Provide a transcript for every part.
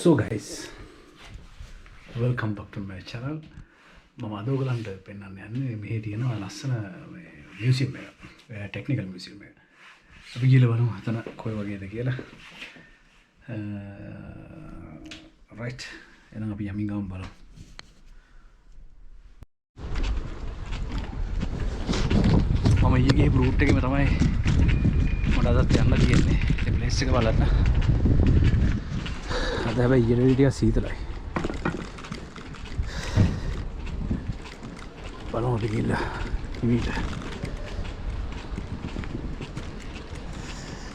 So guys, welcome back to my channel. මම අද ඔයගලන්ට පෙන්වන්න යන්නේ මෙහි තියෙන ලස්සන මියුසියම් එක. ටෙක්නිකල් මියුසියම් එක. අපි ගිහලා බලමු අතන කොයි වගේද කියලා. right. එහෙනම් අපි යමින් ගමු බලමු. මම ඊයේ ගිහපු රූට් එකේම තමයි මට අදත් යන්න තියෙන්නේ. ඒ ප්ලේස් එක බලන්න. අද හැබැයි ඊයේ ටිකක් සීතලයි. බලමු අපි ගිහලා හිමීට.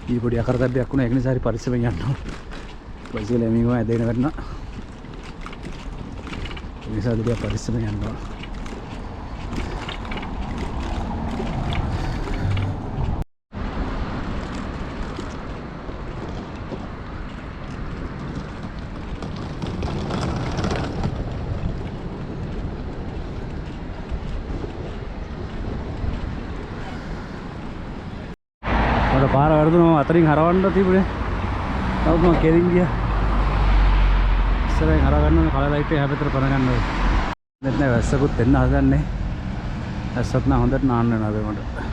ඊ පොඩි අකරතැබ්බයක් වුණා ඒක නිසා හරි පරිස්සමෙන් යන්න ඕන. බයිසිකල් එමිගම ඇදගෙන වැටෙනවා. ඒ නිසා ටිකක් පරිස්සමෙන් යන්න ඕන. පාර වැරදුනම අතරින් හරවන්න තිබුණේ. නමුත් මම කෙලින් ගියා. ඉස්සරහින් හරව ගන්න කලර් ලයිට් එක හැපෙතර පන ගන්න ඕනේ. දැන් නෑ වැස්සකුත් එන්න හදන්නේ. වැස්සත් නම් හොඳට නාන්න වෙනවා අපේ මට.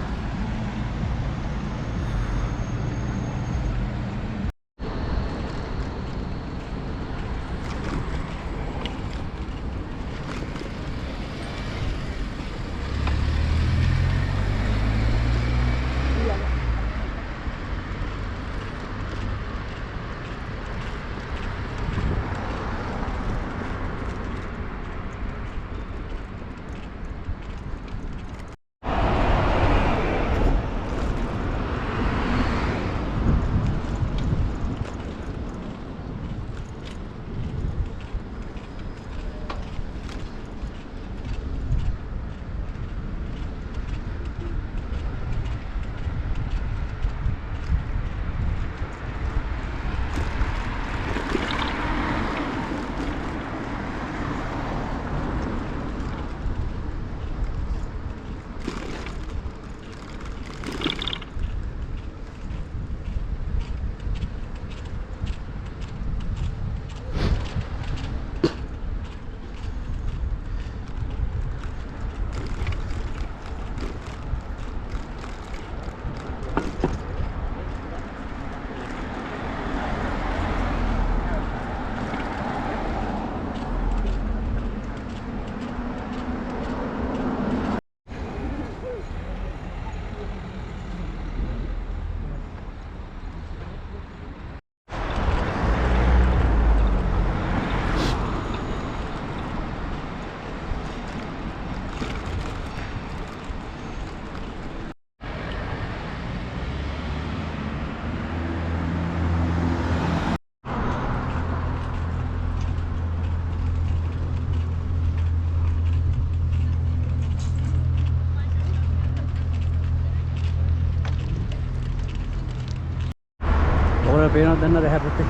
පේනවද දැන් අර හැපෙත්තේ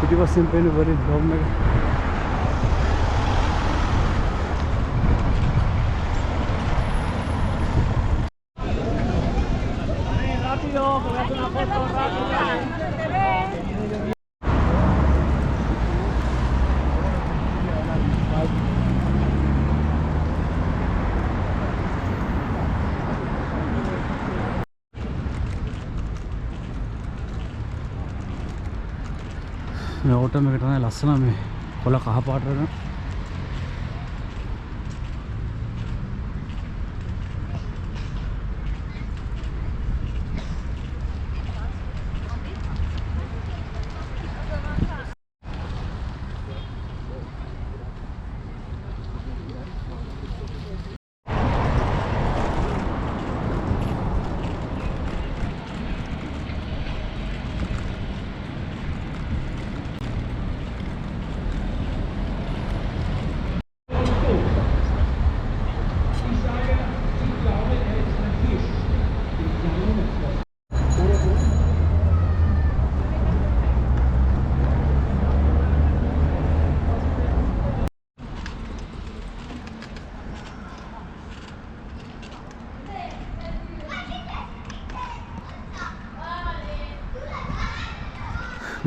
පිටිපස්සෙන් පේන වරින් ඩෝම් එක මේ ඕටම එක තමයි ලස්සන මේ කොළ කහ පාට වෙන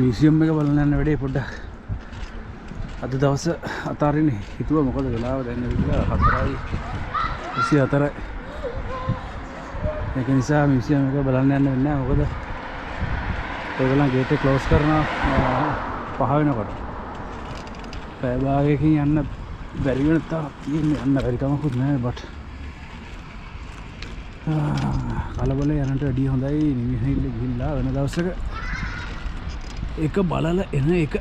මියුසියම් එක බලන්න යන වැඩේ පොඩ්ඩක් අද දවස අතාරින්නේ හිතුවා මොකද වෙලාව දැන් විතර 4:24යි ඒක නිසා මියුසියම් එක බලන්න යන්න වෙන්නේ නැහැ මොකද ඒගොල්ලන් ගේට් එක ක්ලෝස් කරනවා 5 වෙනකොට පැය භාගයකින් යන්න බැරි වෙන තරම් තියෙන්නේ යන්න බැරි කමකුත් නැහැ බට් කලබල යනට වැඩිය හොඳයි නිවිහිල්ල ගිහිල්ලා වෙන දවසක එක බලලා එන එක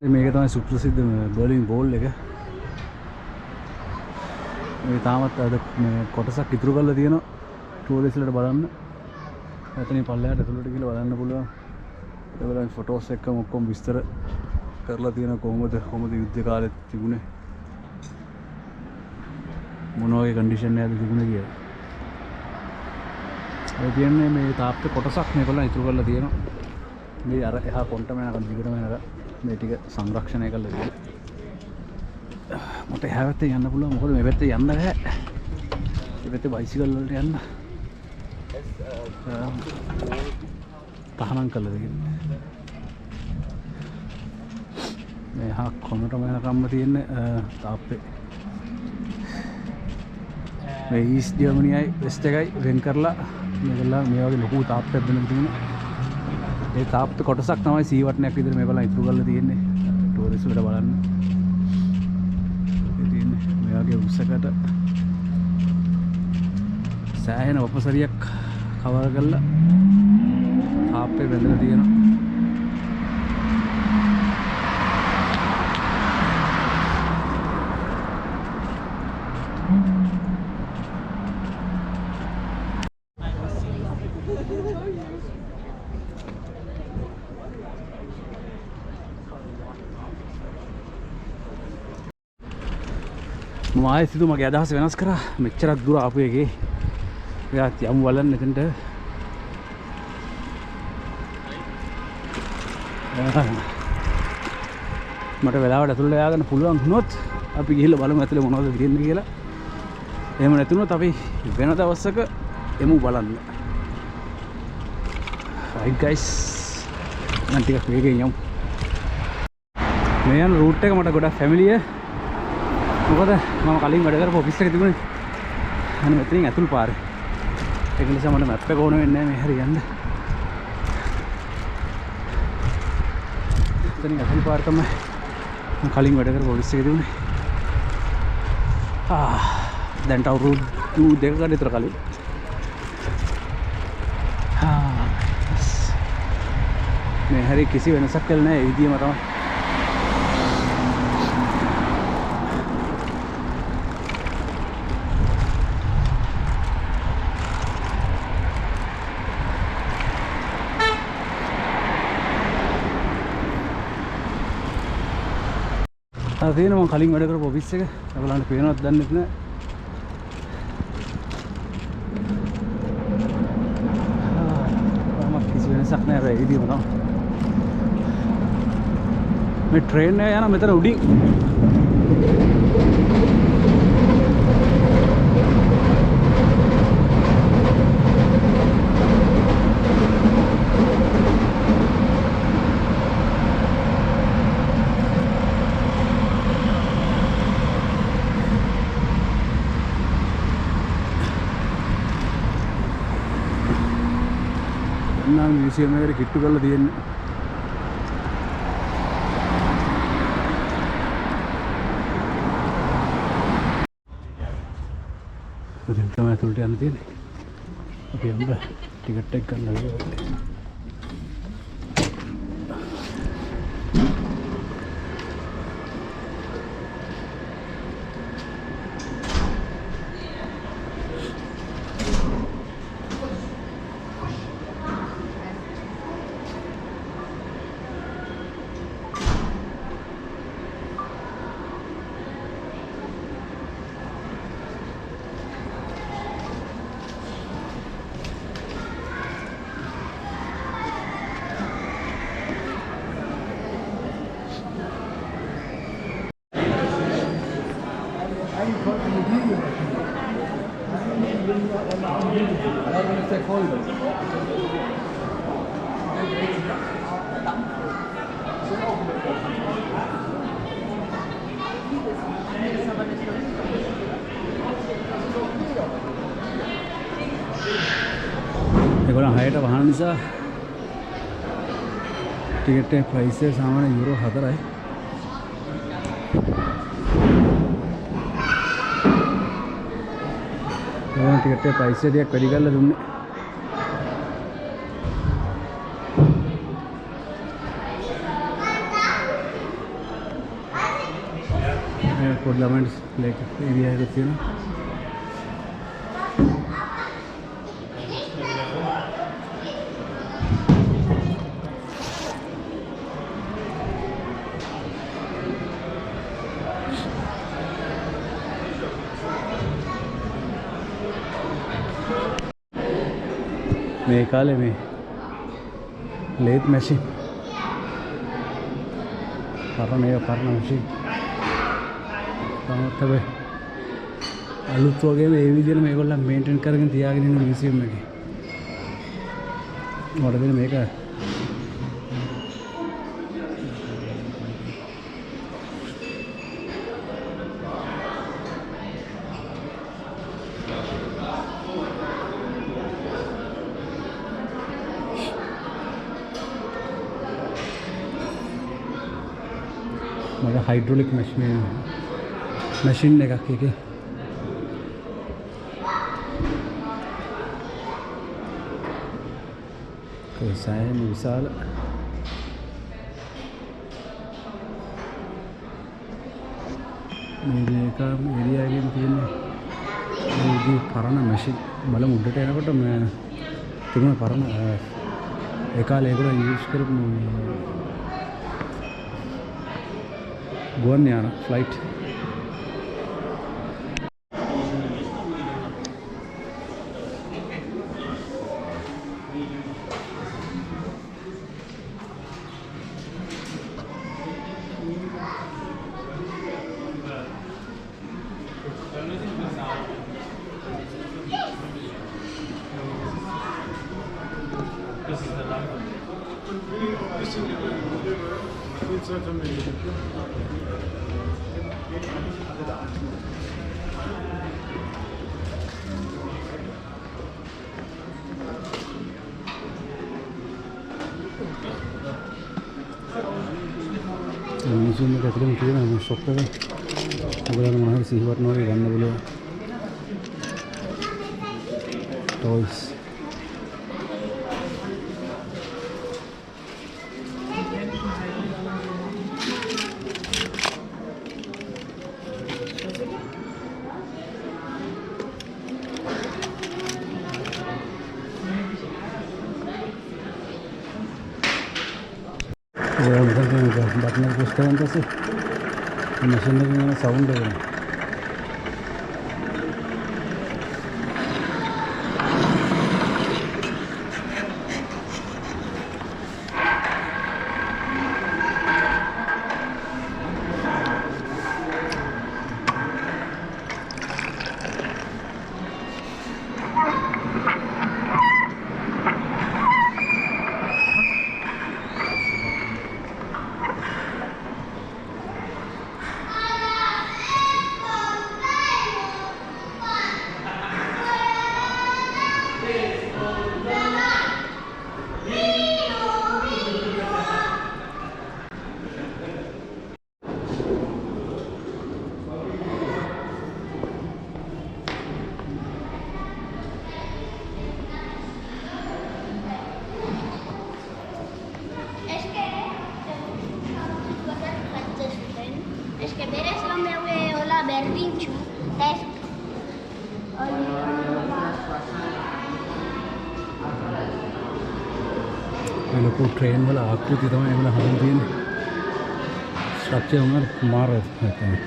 මේක තමයි සුප්‍රසිද්ධ බර්ලින් වෝල් එක මේ තාමත් අද මේ කොටසක් ඉතුරු කරලා තියෙනවා ටූරිස්ට්ලට බලන්න එතනින් පල්ලෙහාට ඇතුළට ගිහලා බලන්න පුළුවන් ඒවලන් ෆොටෝස් එක්කම ඔක්කොම විස්තර කරලා තියෙනවා කොහොමද යුද්ධ කාලෙත් තිබුණේ මොන වගේ කන්ඩිෂන් එකද තිබුණේ කියලා ඒ කියන්නේ මේ තාප්පේ කොටසක් මේගොල්ලන් ඉතුරු කරලා තියෙනවා මේ අර එහා කොන්ටම යනකම් දිගටම යනකම් මේ ටික සංරක්ෂණය කරලා තියෙනවා මට එහා පැත්තේ යන්න පුළුවන් මොකද මේ පැත්තේ යන්න බෑ මේ පැත්තේ බයිසිකල් වලට යන්න තහනම් කරලා තියෙනවා මේ එහා කොනටම යනකම්ම තියෙන තාප්පේ මේ ඊස්ට් ජර්මනියයි වෙස්ට් එකයි වෙන් කරලා මේගොල්ලන් මේ වගේ ලොකු තාප්පයක් දෙන්න තියෙනවා ඒ තාප්පේ කොටසක් තමයි සීවට්නයක් විතර මේගොල්ලන් ඉතුරු කරලා තියෙන්නේ ටූරිස්ට්ලට බලන්න ඒ තියෙන්නේ මේ වගේ උස්සකට සෑහෙන වපසරියක් කවර් කරලා තාප්පේ බැඳලා තියෙනවා මම ආයෙත් සිතු මගේ අදහස වෙනස් කරා මෙච්චරක් දුර ආපු එකේ එයාත් යමු බලන්න එතනට මට වෙලාවට ඇතුළට ය아가න්න පුළුවන් වුණොත් අපි ගිහිල්ලා බලමු ඇතුළේ මොනවද තියෙන්නේ කියලා එහෙම නැතුනොත් අපි වෙන දවසක එමු බලන්න right guys මම ටිකක් වේගෙන් යමු මේ යන රූට් එක මට ගොඩක් ෆැමිලියර් මොකද මම කලින් වැඩ කරපු ඔෆිස් එකේ තිබුණේ අනේ මෙතනින් ඇතුල් පාරේ ඒක නිසා මට මැප් එක ඕන වෙන්නේ නැහැ මේ හැරි යන්න එතනින් ඇතුල් පාර තමයි මම කලින් වැඩ කරපු ඔෆිස් එකේ තිබුණේ දැන් අවුරුදු දෙකකට විතර කලින් මේ හැරි කිසි වෙනසක් කළේ නැහැ ඒ විදියම තමයි තියෙන මම කලින් වැඩ කරපු ඔෆිස් එක ඔයගලන්ට පේනවද දන්නේ නැහැ මම කිසි වෙනසක් නැහැ ඒ විදිහම තමයි මේ ට්‍රේන් එක යන මෙතන උඩින් म्यूजियम में किट्टू कल दी मैं तुलटे आने दिए अभी हम टिकट टेक करना है ඒගොල්ලන් 6ට වහන නිසා ටිකට් එකේ ප්‍රයිස් එක සාමාන්‍ය යුරෝ 4යි. ඒගොල්ලන් ටිකට් එකේ ප්‍රයිස් එක ටිකක් වැඩි කරලා දුන්නේ. පොඩි ළමයින්ට ප්ලේ ඒරියා එකක් තියෙනවා. මේ කාලේ මේ ලේත් මැෂින් පරණ මැෂින් තමත් හැබැයි අලුත් වගේම ඒ විදිහට මේගොල්ලන් මේන්ටේන් කරගෙන තියාගෙන ඉන්න මියුසියම් එකේ මොකටද මේක මගේ හයිඩ්‍රොලික් මැෂින් එකක් එකේ සෑහෙන විශාල මේ දෙක ඒරියා එකෙන් තියෙන්නේ මේ විදිහේ පරණ මැෂින් බලමු උඩට එනකොට මේ තිබුණ පරණ ඒ කාලේ ඒගොල්ලෝ යූස් කරපු ගුවන් යාන ෆ්ලයිට් museum එක ඇතුළේම තියෙන මේ ෂොප් එක ඔයගොල්ලන්ට මොනවා හරි සිහිවටන වගේ ගන්න පුළුවන් toys बटन पुश करें तो मशीन में साउंड है लोग ट्रेन वाला आकृति तो मैं हर दिन स्ट्रक्चर हमारे मार रहते हैं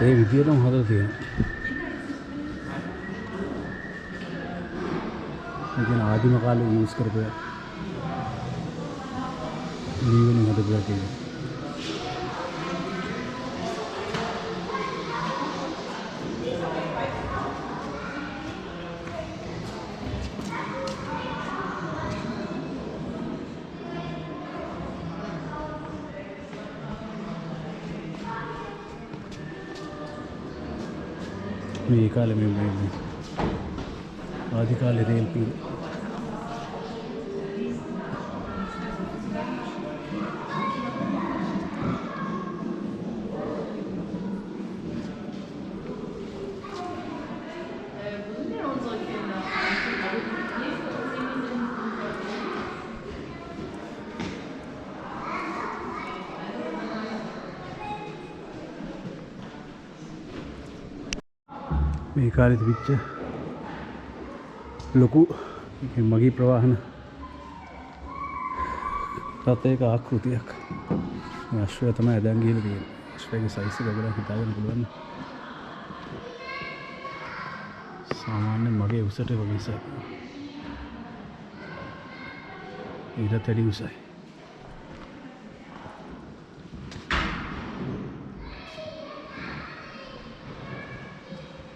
ये विद्या तो हर दिन लेकिन आदिम काल यूज़ करते लीवन मदद करते हैं මේ කාලේ මේ ආදි කාලේ රේල් පීල මේ කාලේ තිබිච්ච ලොකු මගී ප්‍රවාහන රථයක ආකෘතියක්. මේ අශ්වය තමයි ඇදන් ගිහලා තියෙන්නේ. අශ්වයගේ සයිස් එක ඔයගොල්ලෝ හිතාගන්න පුළුවන්. සාමාන්‍ය මගේ උසට වගේ ඉසයි. ඊට වැඩි උසයි.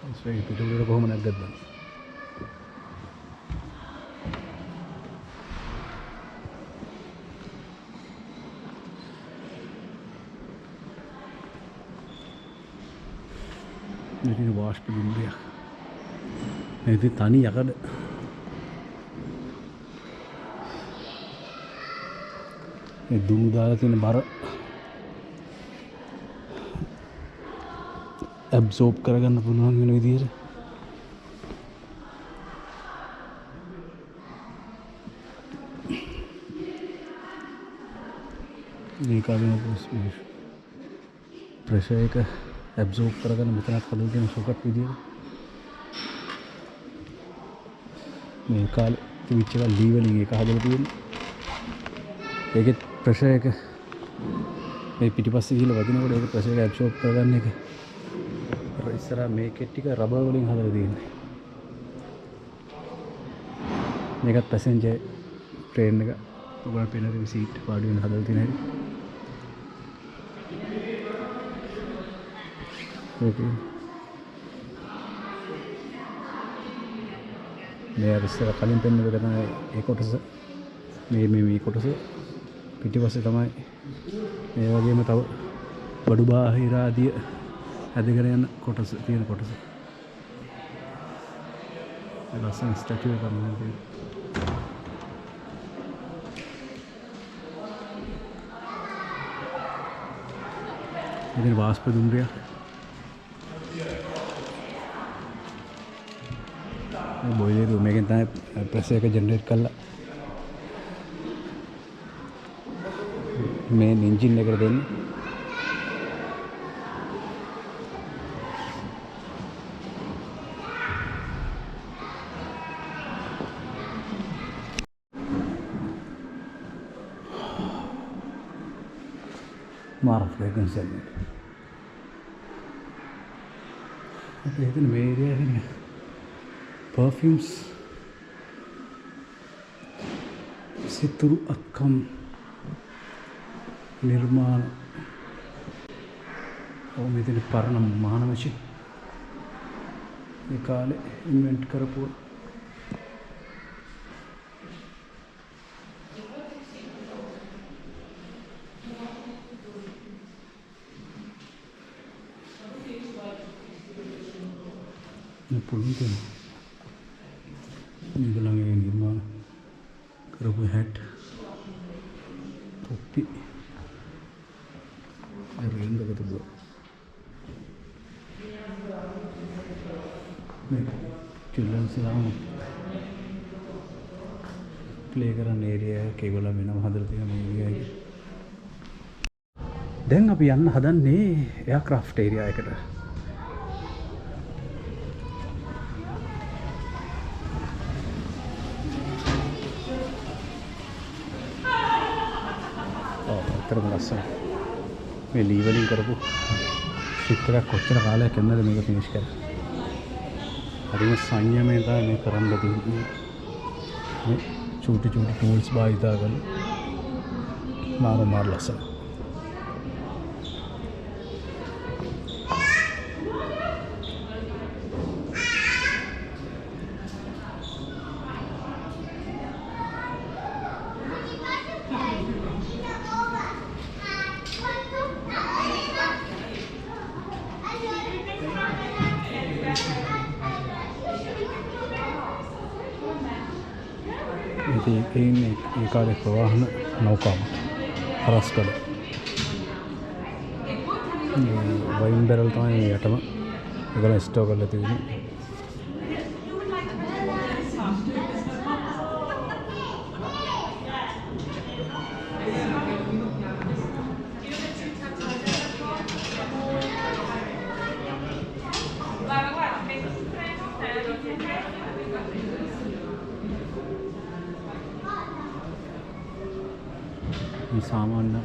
අශ්වයේ පිටුවල කොහොම නැද්දද බලන්න. ඉතින් වාෂ්ප බිම්බයක්. ඉතින් තනි යකඩ. මේ දුමු දාලා තියෙන බර ඇබ්සෝබ් කරගන්න පුළුවන් වෙන විදිහට. මේ කාලේ ප්‍රෙෂර් එක ඇබ්සෝබ් කරගන්න මෙතනත් හදලා තියෙන සොකට් විදියට. මේ කාලේ තිබිච්ච එක ලී වලින් එක හදලා තියෙන්නේ. ඒකෙත් ප්‍රෙෂර් එක මේ පිටිපස්සේ ගිහලා වදිනකොට ඒක ප්‍රෙෂර් එක ඇබ්සෝබ් කරගන්න එක. අර ඉස්සරහා මේකෙත් ටික රබර් වලින් හදලා තියෙන්නේ. මේකත් පැසෙන්ජර් ට්‍රේන් එක ඔයගොල්ලෝ පේන සීට් පාඩු වෙන හදලා තියෙන හැටි. Okay. මේ අරසර කලින් පෙන්වපු එක තමයි ඒ කොටස. මේ කොටස පිටිපස්සේ තමයි මේ වගේම තව බඩු බාහිර ආදිය ඇදගෙන යන කොටස තියෙන කොටස. ඒ ලස්සන ස්ටැචු එකක් තමයි තියෙන්නේ. ඉතින් වාෂ්ප දුම්රියක් බොයිලර් රූම් එකෙන් තමයි ප්‍රෙෂර් එක ජෙනරේට් කරලා මේ එන්ජින් එකට දෙන්නේ. මාර ෆ්‍රේග්‍රන්ස් එක. අපි හිතන්නේ මේ ඒරියා එකනේ perfumes සිතුරු අක්කම් නිර්මාණ මෙතන පරණ මානවශි ඒ කාලේ ඉන්වෙන්ට් කරපු පුළුවන් තියෙනවා. මේගොල්ලන්ගේ නිර්මාණ කරපු හැට් තොප්පි රෙන්දක තිබුණා. මේ චිල්ඩ්‍රන්ස් ලාම ප්ලේ කරන ඒරියා එක ඒගොල්ලෝ වෙනම හදලා තියෙන මේ ඒරියා එක. දැන් අපි යන්න හදන්නේ එයාක්‍රාෆ්ට් ඒරියා එකට. ඇත්තටම ලස්සන. මේ ලී වලින් කරපු ෂිප් එකක් කොච්චර කාලයක් යනද මේක ෆිනිෂ් කරලා. හරිම සංයමයෙන් තමයි මේ කරන්න තියෙන්නේ. මේ චූටි ටූල්ස් භාවිතා කරලා මාර ලස්සන. ඉන්නේ ඒ කාලේ ප්‍රවාහන නෞකාව හරස්කඩ වයින් බැරල් තමයි යටම ඒගොල්ලෝ ස්ටෝක් කරලා තියෙන්නේ. सामान्य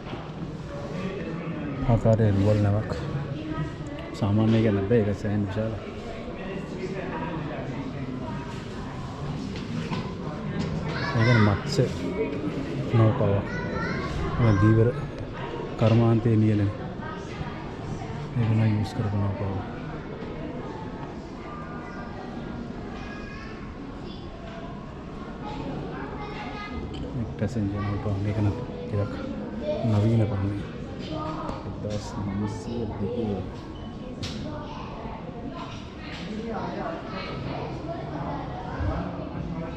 आकार रुवल नमक सामान्य के 90 का सैन विशाल मत्स्य नौका दीवर कर्मांते नियल यूज कर नौका पैसेंजर नौका मेकना ටිකක් නවීන පන්නේ 1902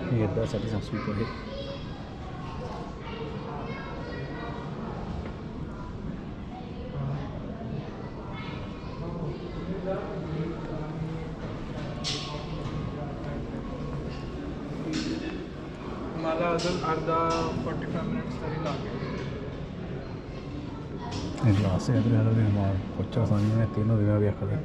මේ 1985 मला अजून अर्धा 45 मिनिट्स तरी लागेल. ग्लास කොච්චර සංයමයක් තියෙනවද විභාගයක් හදන්න.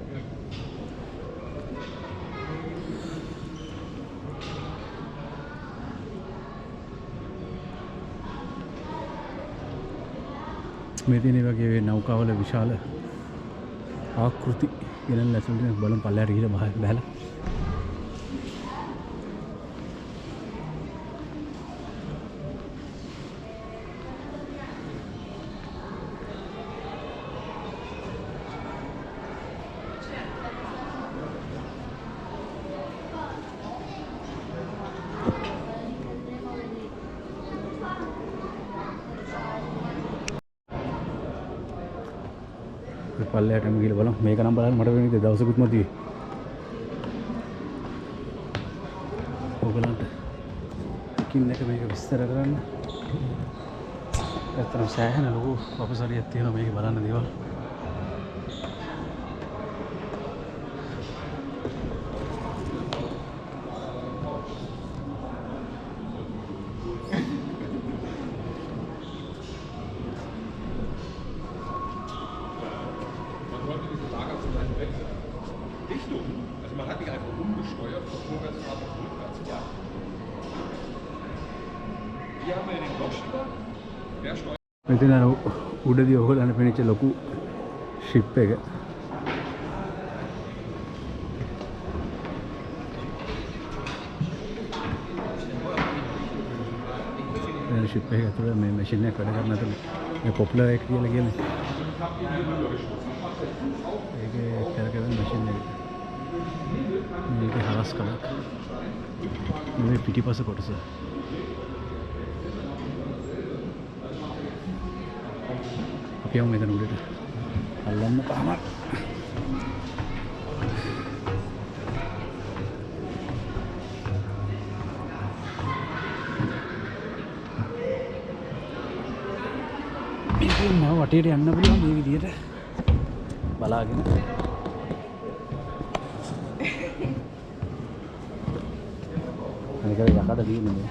මේ තියෙන වගේ නෞකාවල විශාල ආකෘති ගෙනල්ලා ඇතුළේ බලන් පල්ලයට ගිහලා බහලා පල්ලයටම ගිහලා බලමු. මේක නම් බලන්න මට වෙන්නේ දවසකුත් මතුවේ. ඔයගලන්ට කින් එක මේක විස්තර කරන්න. ඇත්තටම සෑහෙන ලොකු අපසරියක් තියෙනවා මේක බලන්න දේවල්. Also man hat nicht einfach umgesteuert von Vorwärtsfahrt auf Rückwärtsfahrt. Hier haben wir den Blockschieber. Der steuert. මෙතන උඩදී ඔයගොල්ලන්ට පෙනිච්ච ලොකු ෂිප් එක. මේ ෂිප් එක ඇතුළේ මේ මැෂින් එක වැඩ කරන අතර මේ පොපුලර් එක කියලා කියන්නේ. ඒකේ කරකවන මැෂින් එක. මේක හරස් කලක්. මේ පිටිපස කොටස. අපි යමු මෙතන උඩට. අල්ලන්න පාමක්. මේකෙන් නව වටේට යන්න පුළුවන් මේ විදියට බලාගෙන. අනික යකඩ දින්නේ.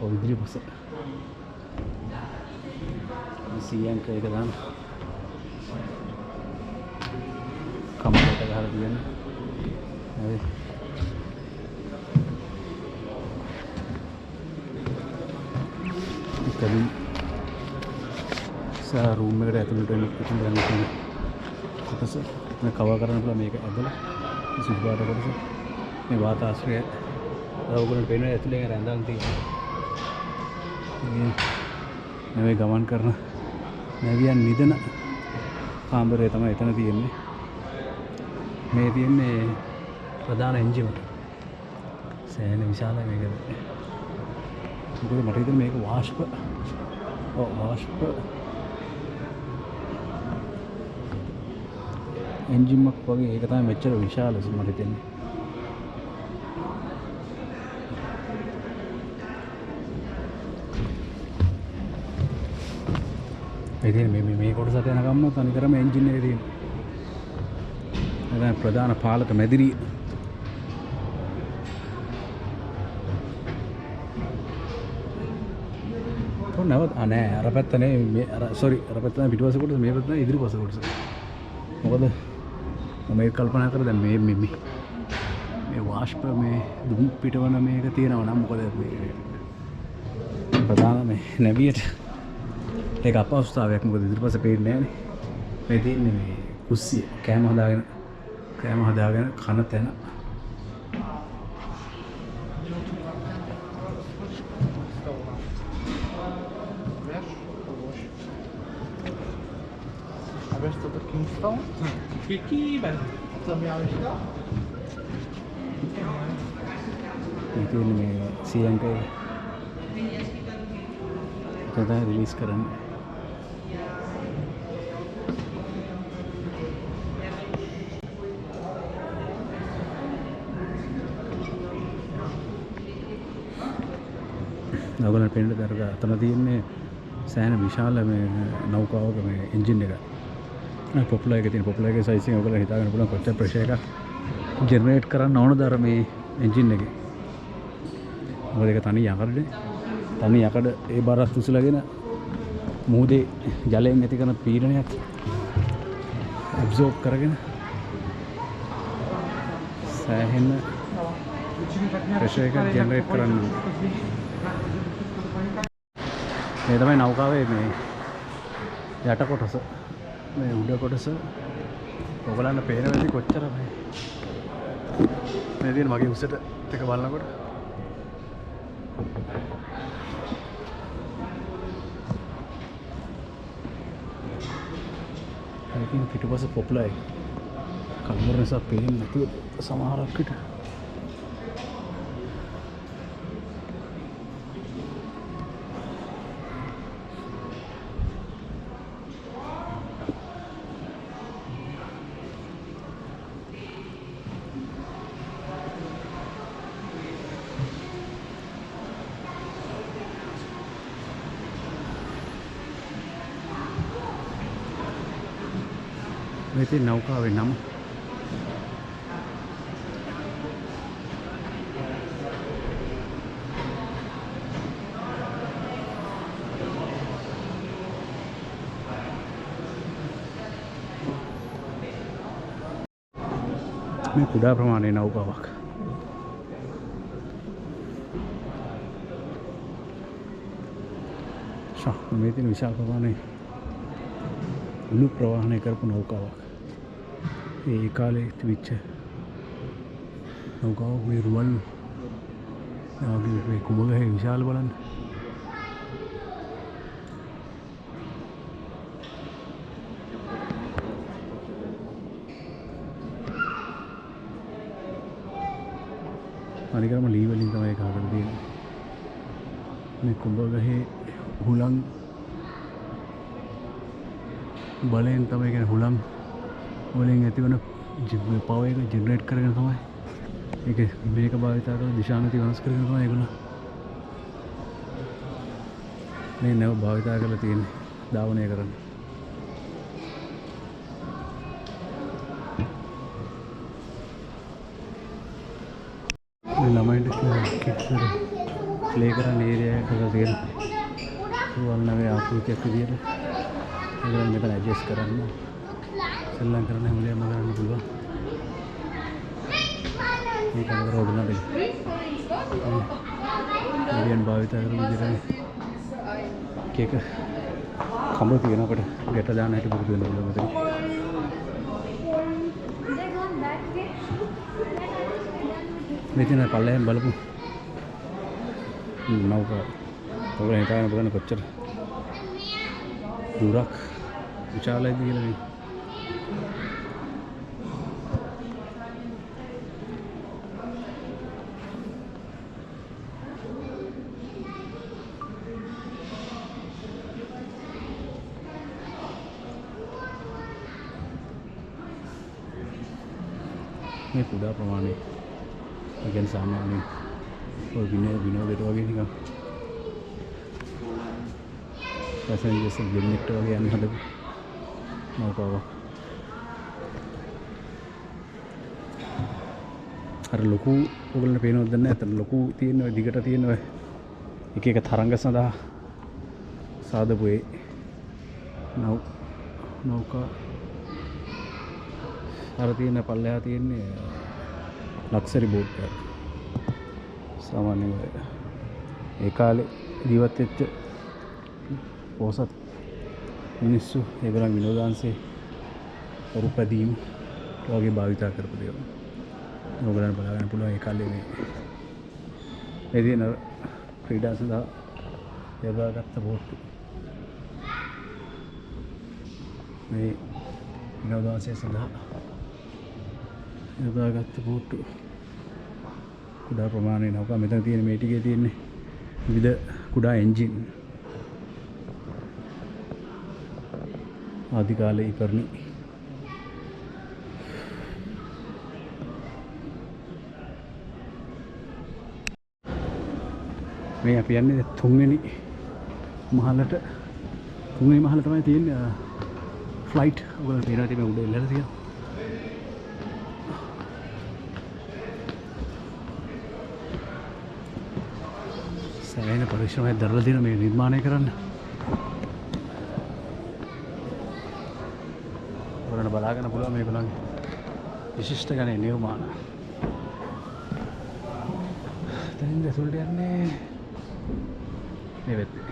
ඔය ඉදිරි පස. සියංක එක දාන්න. කමකට ගහලා තියන්නේ. හරි. ඉතින් සා රූම් එකට ඇතුළට එන්න පුළුවන්. කොටස මේ කවර් කරන්න පුළුවන් මේක ඇදලා සුදු පාට කොටස මේ වාතාශ්‍රය ඔයගොල්ලන්ට පේනවා ඇතුලේ රැඳන් තියෙනවා මේ ගමන් කරන නැවියන් නිදන කාමරය තමයි එතන තියෙන්නේ මේ තියෙන්නේ ප්‍රධාන එන්ජිම සෑහෙන විශාලයි මේක මොකද මට හිතෙන්නේ මේක වාෂ්ප එන්ජින් එකක් වගේ ඒක තමයි මෙච්චර විශාල මට හිතෙන්නේ ඉතින් මේ කොටසට යනකම් තනිකරම එන්ජින් එකේ තියෙන. දැන් ප්‍රධාන පාලක මැදිරිය. නැවත් නෑ අර පැත්ත නේ මේ අර සෝරි අර පැත්ත තමයි පිටිපස්ස කොටස මේ පැත්ත තමයි ඉදිරිපස්ස කොටස. මොකද මම ඒක කල්පනා කරා දැන් මේ වාෂ්ප මේ දුම් පිටවන මේක තියෙනවා නම් මොකද මේ ප්‍රධාන මේ නැවියට ඒක අපහසුතාවයක් මොකද ඉදිරිපස්ස පේන්නේ නෑනේ. මේ තියෙන්නේ මේ කුස්සිය කෑම හදාගෙන කන තැන. Wiesz co to Kingston? Kibel. Co miałeś to? මේ තියෙන්නේ මේ CMK එක රිලීස් කරන්නේ. ඔයගොල්ලන්ට පේන්න දරග අතන තියෙන්නේ සෑහෙන විශාල මේ නෞකාවක මේ එන්ජින් එක. පොපුලර් එකේ තියෙන පොපුලර් එකේ සයිස් එක ඔයගොල්ලෝ හිතාගන්න පුළුවන් කොච්චර ප්‍රෙෂර් එකක් ජෙනරේට් කරන්න ඕනද අර මේ එන්ජින් එකේ. මොකද ඒක තනි යකඩ ඒ බරත් උසලගෙන මුහුදේ ජලයෙන් ඇති කරන පීඩනයක් ඇබ්සෝබ් කරගෙන සෑහෙන ප්‍රෙෂර් එකක් ජෙනරේට් කරන්න ඕනේ. මේ තමයි නෞකාවේ මේ යට කොටස. මේ උඩ කොටස ඔයගලන්ට පේන වෙලෙදි කොච්චර මේ තියෙන මගේ උසට එක බලනකොට ඒකින් පිටුපස පොපුලර් එක කලබල නිසා පේන්නේ නැතුව සමහරක් විට මේ තියෙන නෞකාවේ නම මේ කුඩා ප්‍රමාණයේ නෞකාවක්. මේ තියෙන විශාල ප්‍රමාණයේ උණු ප්‍රවාහනය කරපු නෞකාවක්. ඒ කාලේ තිබිච්ච නෞකාව මේ රුවල් මේ කුඹගහේ විශාල බලන්න. අනිකරම ලී වලින් තමයි ඒක හදලා තියෙන්නේ. මේ කුඹගහේ හුලං බලයෙන් තමයි කියන්නේ හුලම් වලින් ඇතිවන පවර් එක ජෙනරේට් කරගෙන තමයි ඒක මේක භාවිතා කරලා දිශානති වෙනස් කරගෙන තමයි ඒගොල්ලෝ මේ නැව භාවිතා කරලා තියෙන්නේ ධාවනය කරන්න. මේ ළමයින්ට කිඩ්ස් ප්ලේ කරන්න ඒරියා එකක තියෙන වල්නගේ ආකෘතියක් විදියට ඒගොල්ලෝ මෙතන ඇඩ්ජස්ට් කරන්න සෙල්ලම් කරන්න හැම වෙලේම කරන්න පුළුවන්. මේක අතර ඔයගොල්ලන්ට ඉන්දියන් භාවිතා කරන විදිහට කේක කඹ තියෙන අපිට ගැට දාන්න හැටි පුරුදු වෙන්න ඕනේ මෙතන. මෙතන පල්ලෙන් බලපු නෞකාව ඔයගොල්ලෝ හිතාගෙන බලන්න කොච්චර දුරක් විශාලයිද කියලා නේ. මේ කුඩා ප්‍රමාණයේ ඒ කියන්නේ සාමාන්‍යයෙන් ඔය විනෝදයට වගේ නිකන් පැසෙන්ජර්ස් දෙන්නෙක්ට වගේ යන්න හදපු නෞකාවක්. අර ලොකු ඔයගොල්ලන්ට පේනවද නැහැ. අතන ලොකු තියෙන ඔය දිගට තියෙන ඔය එක එක තරංග සඳහා සාදපු ඒ නෞකා අර තියෙන පල්ලෙහා තියෙන්නේ ලක්සරි බෝට් එක. සාමාන්‍යයෙන් ඒ කාලේ ජීවත් වෙච්ච පොසත් මිනිස්සු ඒගොල්ලන් විනෝදාංශේ උරුපදීම් වගේ භාවිතා කරපු දේවල්. ඕගොල්ලන් බලන්න පුළුවන් ඒ කාලේ මේ දින ක්‍රීඩා සඳහා යොදාගත්ත බෝට්ටු. මේ විනෝදාංශය සඳහා යොදාගත්ත බෝට්ටු. කුඩා ප්‍රමාණයේ නෞකා මෙතන තියෙන මේ ටිකේ තියෙන්නේ විවිධ කුඩා එන්ජින්. ආදි කාලේ ඉපර්ණි මේ අපි යන්නේ තුන්වෙනි මහලට. තුන්වෙනි මහල තමයි තියෙන්නේ ෆ්ලයිට්. ඔයගොල්ලෝ පේනවා ඉතින් මේ උඩ ඉල්ලලා තියෙනවා. සෑහෙන පරිශ්‍රමයක් දරලා තියෙන මේ නිර්මාණය කරන්න. ඔයාලට බලාගන්න පුළුවන් මේගොල්ලන්ගේ විශිෂ්ට ගණේ නිර්මාණ. දැන් ඇතුළට යන්නේ මේ වෙත්තේ.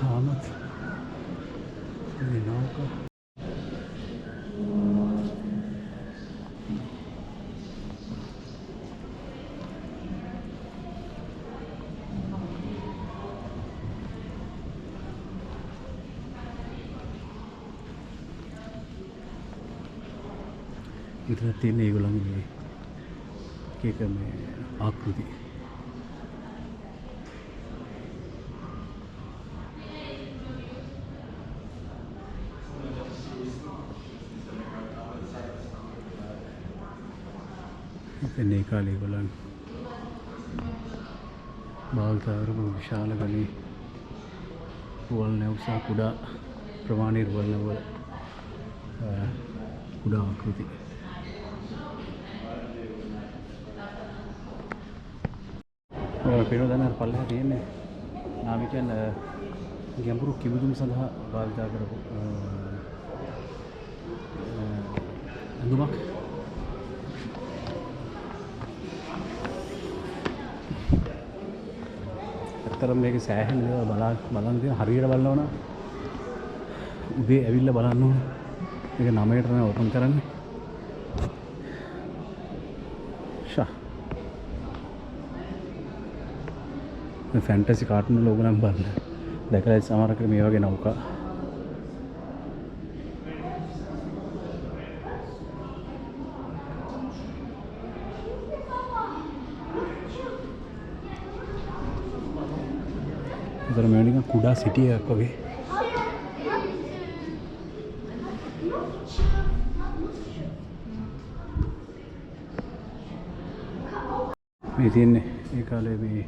Ahmet. Ini nangka. Itu තියෙන ඒගොල්ලන්ගේ එක මේ ආකෘති. මේ කාලේ ඒගොල්ලන් භාවිතා කරපු විශාල ගණේ රුවල් නැව් සහ කුඩා ප්‍රමාණයේ රුවල් නැව් කුඩා ආකෘති. පේනවා දැන් අර පල්ලෙහා තියෙන්නේ නාවිකයන් ගැඹුරු කිමිදුම් සඳහා භාවිතා කරපු ඇඳුමක්. ඇත්තටම මේක සෑහෙන දේවල් බලන්න තියෙන. හරියට බලනවා නම් උදේ ඇවිල්ලා බලන්න ඕන. මේක 9ට තමයි ඕපන් කරන්නේ. මේ ෆැන්ටසි කාටුන් වල ඕගනම් බලන්න. දැකලා සමහරකට මේ වගේ නෞකා. ඉතින් මේ නිකන් කුඩා සිටි එකක් වගේ. මේ තියෙන්නේ ඒ කාලේ මේ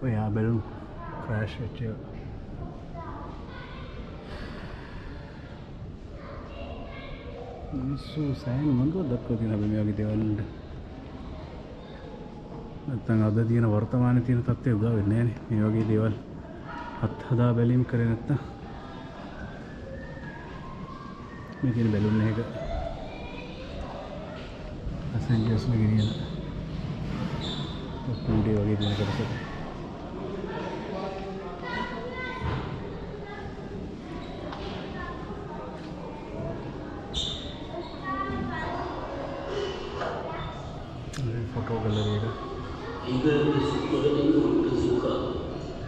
ඔය බැලුම් ක්‍රෑෂ් වෙච්ච මිනිස්සු සෑහෙන මොනවද දක්වලා තියෙන මේ වගේ දේවල් වලට. නැත්නම් අද තියෙන වර්තමානයේ තියෙන තත්ත්වය උදා වෙන්නේ නැහැ නේ. මේ වගේ දේවල් අත්හදා බැලීම් කරේ නැත්නම් මේ තියෙන බැලුම් එක පැසෙන්ජර්ස් ලා ගෙනියන කුඩේ වගේ දෙන කොටසක්. Fotogalerie. Liebe Besucherinnen und Besucher,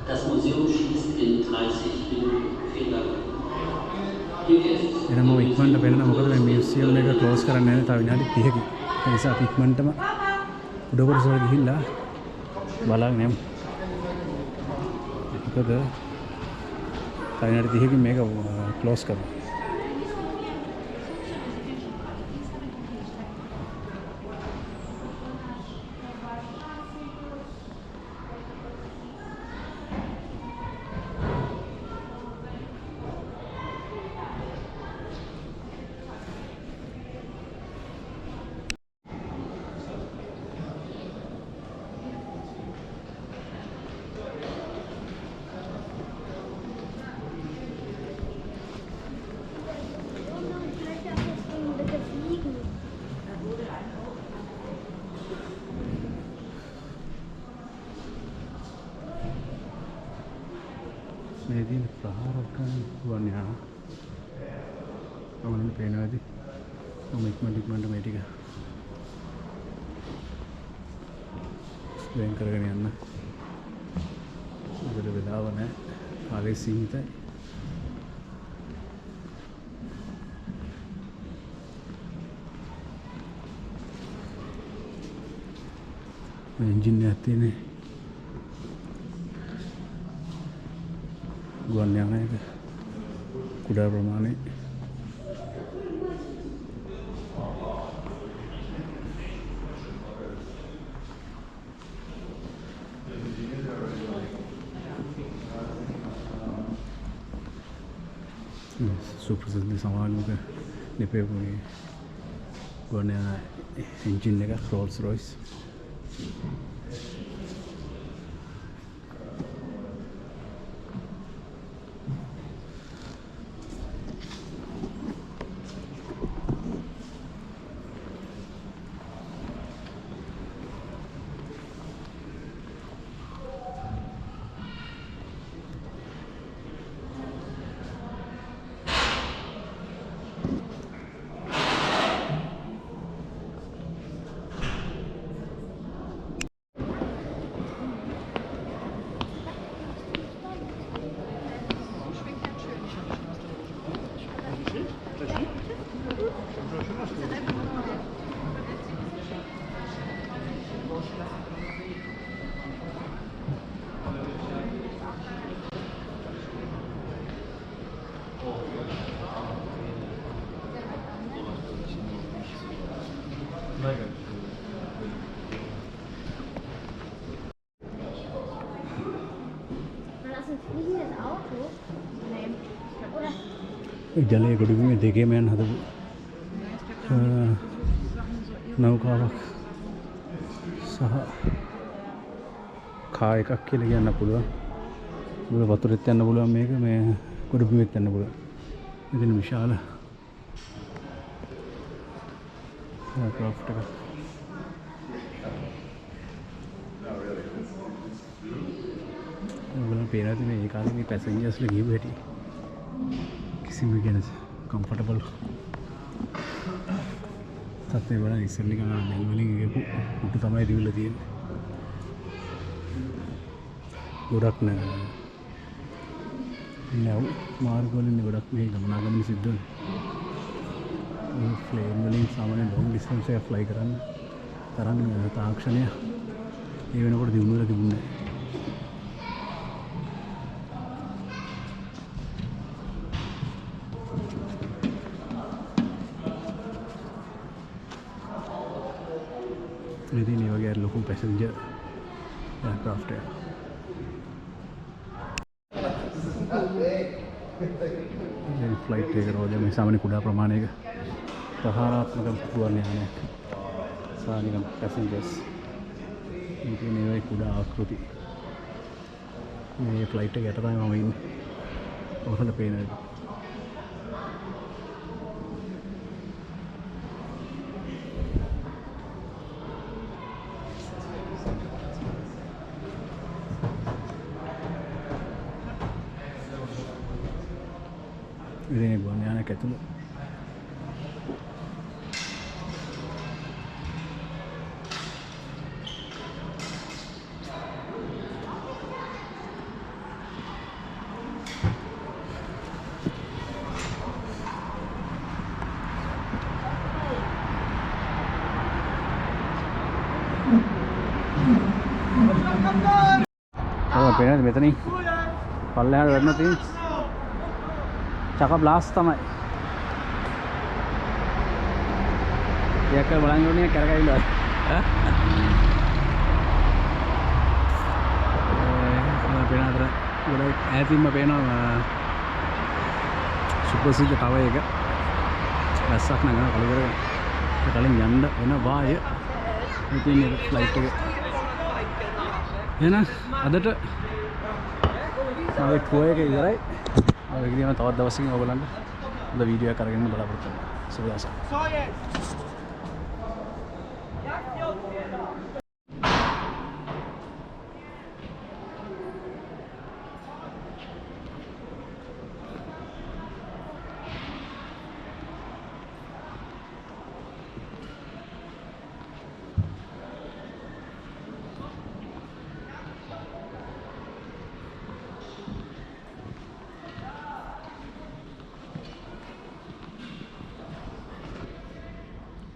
das Museum schließt in 30 Minuten. Vielen Dank. එනම ඉක්මනට වෙන්න මොකද මේ මියුසියම් එක ක්ලෝස් කරන්නේ නැහැ. තව විනාඩි 30කින්. ඒ නිසා අපි ඉක්මනටම උඩ කොටසට ගිහිල්ලා බලාගෙන යමු. මොකද තව විනාඩි 30කින් මේක ක්ලෝස් කරනවා. මේ දින ප්‍රහාරක ගුවන් යාන ඔයගොල්ලන්ට පේනවාද? මම ඉක්මනට මේ ටික වෙන් කරගෙන යන්න. මොකද වෙලාව නැහැ. කාලේ සීමිතයි. එන්ජින් එකක් තියෙන්නේ. ගුවන් යානයක කුඩා ප්‍රමාණය සුප්‍රසිද්ධ සමාගමක නිපැවුණු ගුවන් යාන එන්ජින් එක රෝල්ස් රොයිස්. ජලය ගොඩබිමේ දෙකේම යන හදපු නෞකාවක් සහ කා එකක් කියලා කියන්න පුළුවන්. මොකද වතුරෙත් යන්න පුළුවන් මේක, මේ ගොඩබිමෙත් යන්න පුළුවන්. ඉතින් විශාල ක්‍රාෆ්ට් එකක්. ඔයගොල්ලෝ පේනවාද මේ කාලේ මේ පැසෙන්ජර්ස්ලා ගිහුව හැටි? किसी भी कहने से कंफर्टेबल तत्व बड़ा इसलिए का नेलवली उठ तमाई दिवल दिए ගොඩක් නැව් මාර්ගවලින් ගොඩක් මේ ගමනාගමන සිද්ධ වෙනවා. ප්ලේන් වලින් සාමාන්‍ය ලොං ඩිස්ටන්ස් එක ෆ්ලයි කරන්න තරම් තාක්ෂණය ඒ වෙනකොට දිනු වෙලා තිබුණේ නැහැ. ඉතින් මේ වගේ ලොකු පැසෙන්ජර් එයාර්ක්‍රාෆ්ට් එක. මේ ෆ්ලයිට් එක රෝද මේ සාමාන්‍ය කුඩා ප්‍රමාණයක ප්‍රහාරාත්මක ගුවන් යානයක්. සාමාන්‍ය පැසෙන්ජර්ස් ඉතින් මේ වගේ කුඩා ආකෘති මේ ෆ්ලයිට් එක යට තමයි මම ඉන්නේ. ඔතන පේනවා. ඉතින් ගුවන් යානයක් ඇතුළේ පේනවද මෙතනින් පල්ලෙහාට වැටෙනවා තියෙන්නේ චක බ්ලාස්ට් තමයි ටිකක් බලන්න ඕනේ කරකැවිලා පේන අතර ගොඩක් ඈතින්ම පේනවා සුපර්සිද්ධ ටවර් එක වැස්සක් නගන කලින් යන්න වෙන වාය ඉතින් ෆ්ලයිට් එක එහෙනම් අදට මගේ ටුවර් එක ඉවරයි මම ඉතින් තවත් දවසකින් ඔයගොල්ලන්ට හොඳ වීඩියෝ එකක් අරගෙන බලාපොරොත්තු වෙනවා සුබ දවසක්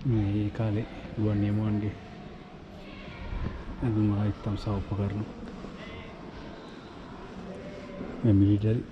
මේ කාලේ ගුවන් නියමුවන්ගේ ඇඳුම් ආයතම් සහ උපකරණ මේ මිලිටරි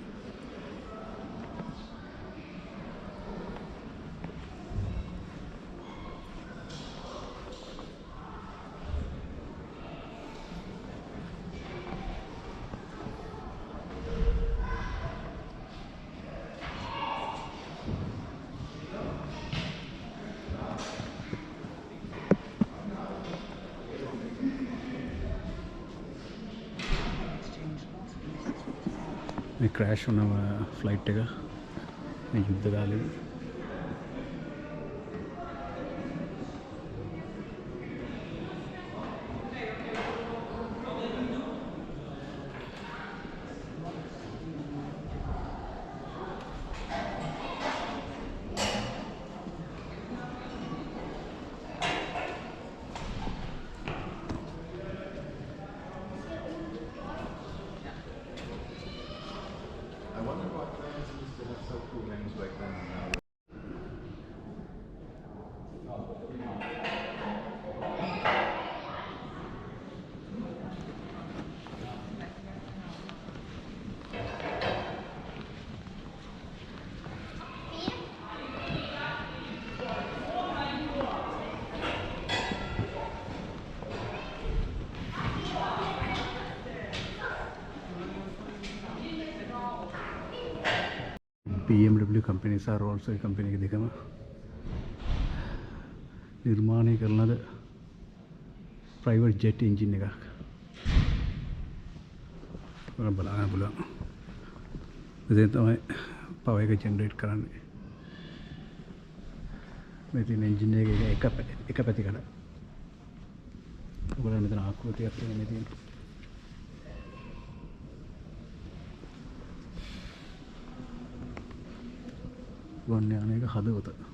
මේ ක්‍රෑෂ් වුණම ෆ්ලයිට් එක මේ යුද්ධ කාලේ BMW කම්පැනි සහ රෝල්ස් රොයිස් කම්පැනි එක දෙකම නිර්මාණය කරන ලද ප්‍රයිවට් ජෙට් එන්ජින් එකක් ඔයාලා බලන්න පුළුවන් මෙතෙන් තමයි පවර් එක ජෙනරේට් කරන්නේ මේ තියෙන එන්ජින් එක එක පැතිකඩ ඔයාලා මෙතන ආකෘතියක් තියෙන තියෙන ගුවන් යානයක හදවත